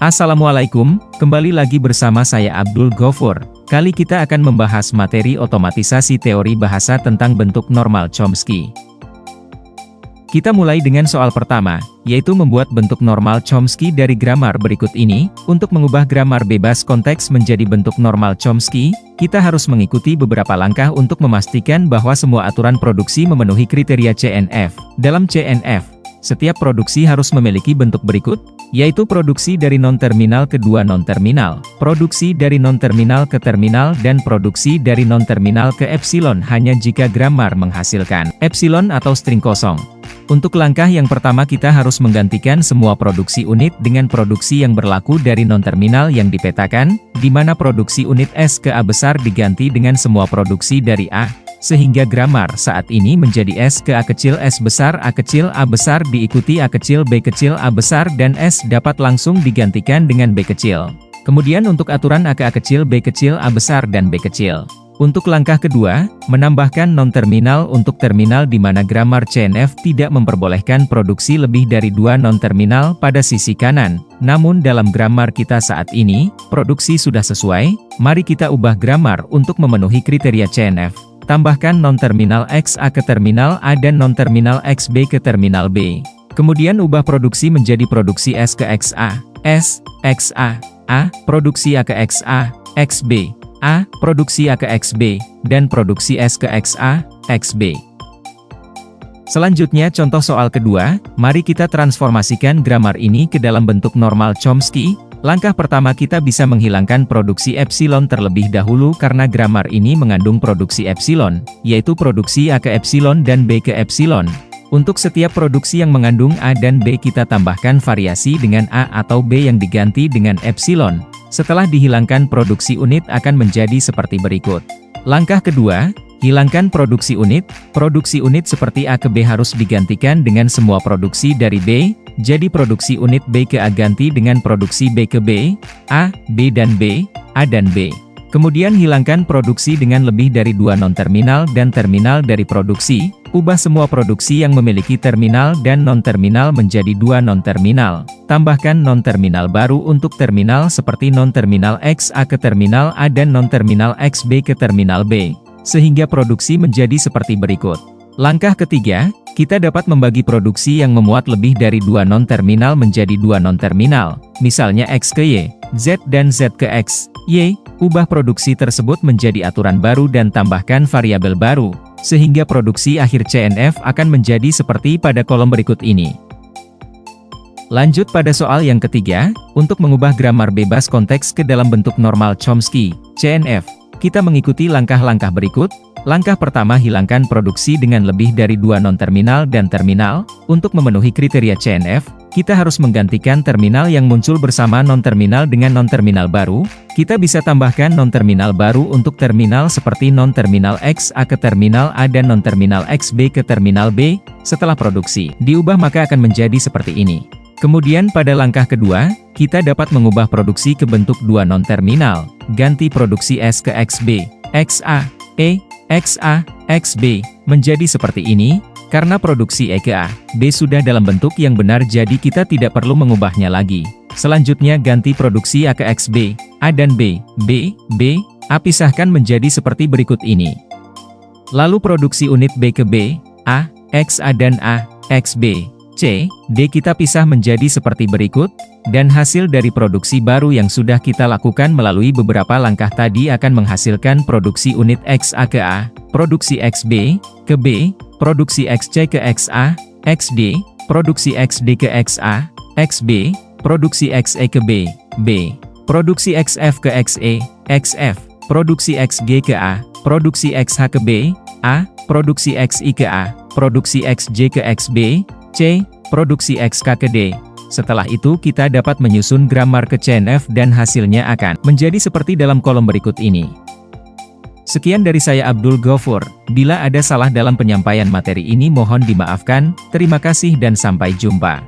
Assalamualaikum, kembali lagi bersama saya Abdul Gofur. Kali kita akan membahas materi otomatisasi teori bahasa tentang bentuk normal Chomsky. Kita mulai dengan soal pertama, yaitu membuat bentuk normal Chomsky dari grammar berikut ini. Untuk mengubah grammar bebas konteks menjadi bentuk normal Chomsky, kita harus mengikuti beberapa langkah untuk memastikan bahwa semua aturan produksi memenuhi kriteria CNF. Dalam CNF, setiap produksi harus memiliki bentuk berikut, yaitu produksi dari non-terminal ke dua non-terminal, produksi dari non-terminal ke terminal, dan produksi dari non-terminal ke epsilon hanya jika grammar menghasilkan epsilon atau string kosong. Untuk langkah yang pertama kita harus menggantikan semua produksi unit dengan produksi yang berlaku dari non-terminal yang dipetakan, di mana produksi unit S ke A besar diganti dengan semua produksi dari A, sehingga grammar saat ini menjadi S ke A kecil S besar A kecil A besar diikuti A kecil B kecil A besar dan S dapat langsung digantikan dengan B kecil. Kemudian untuk aturan A ke A kecil B kecil A besar dan B kecil. Untuk langkah kedua, menambahkan non-terminal untuk terminal di mana grammar CNF tidak memperbolehkan produksi lebih dari dua non-terminal pada sisi kanan. Namun dalam grammar kita saat ini, produksi sudah sesuai, mari kita ubah grammar untuk memenuhi kriteria CNF. Tambahkan non-terminal XA ke terminal A dan non-terminal XB ke terminal B. Kemudian ubah produksi menjadi produksi S ke XA, S, XA, A, produksi A ke XA, XB, A, produksi A ke XB, dan produksi S ke XA, XB. Selanjutnya contoh soal kedua, mari kita transformasikan grammar ini ke dalam bentuk normal Chomsky. Langkah pertama kita bisa menghilangkan produksi epsilon terlebih dahulu karena grammar ini mengandung produksi epsilon, yaitu produksi A ke epsilon dan B ke epsilon. Untuk setiap produksi yang mengandung A dan B kita tambahkan variasi dengan A atau B yang diganti dengan epsilon. Setelah dihilangkan produksi unit akan menjadi seperti berikut. Langkah kedua, hilangkan produksi unit. Produksi unit seperti A ke B harus digantikan dengan semua produksi dari B, jadi produksi unit B ke A ganti dengan produksi B ke B, A, B dan B, A dan B. Kemudian hilangkan produksi dengan lebih dari dua non-terminal dan terminal dari produksi, ubah semua produksi yang memiliki terminal dan non-terminal menjadi dua non-terminal. Tambahkan non-terminal baru untuk terminal seperti non-terminal XA ke terminal A dan non-terminal XB ke terminal B, sehingga produksi menjadi seperti berikut. Langkah ketiga, kita dapat membagi produksi yang memuat lebih dari dua non-terminal menjadi dua non-terminal, misalnya X ke Y, Z dan Z ke X, Y. Ubah produksi tersebut menjadi aturan baru dan tambahkan variabel baru, sehingga produksi akhir CNF akan menjadi seperti pada kolom berikut ini. Lanjut pada soal yang ketiga, untuk mengubah grammar bebas konteks ke dalam bentuk normal Chomsky, CNF, kita mengikuti langkah-langkah berikut. Langkah pertama, hilangkan produksi dengan lebih dari dua non-terminal dan terminal. Untuk memenuhi kriteria CNF, kita harus menggantikan terminal yang muncul bersama non-terminal dengan non-terminal baru. Kita bisa tambahkan non-terminal baru untuk terminal seperti non-terminal XA ke terminal A dan non-terminal XB ke terminal B. Setelah produksi diubah maka akan menjadi seperti ini. Kemudian pada langkah kedua, kita dapat mengubah produksi ke bentuk dua non-terminal. Ganti produksi S ke XB, XA, E, XA, XB, menjadi seperti ini. Karena produksi E ke A, B sudah dalam bentuk yang benar jadi kita tidak perlu mengubahnya lagi. Selanjutnya ganti produksi A ke XB, A dan B, B, B, A pisahkan menjadi seperti berikut ini. Lalu produksi unit B ke B, A, XA dan A, XB, C, D kita pisah menjadi seperti berikut. Dan hasil dari produksi baru yang sudah kita lakukan melalui beberapa langkah tadi akan menghasilkan produksi unit XA ke A, produksi XB ke B, produksi XC ke XA, XD, produksi XD ke XA, XB, produksi XE ke B, B, produksi XF ke XE, XF, produksi XG ke A, produksi XH ke B, A, produksi XI ke A, produksi XJ ke XB, C, produksi XK ke D. Setelah itu kita dapat menyusun grammar ke CNF dan hasilnya akan menjadi seperti dalam kolom berikut ini. Sekian dari saya Abdul Gofur. Bila ada salah dalam penyampaian materi ini mohon dimaafkan. Terima kasih dan sampai jumpa.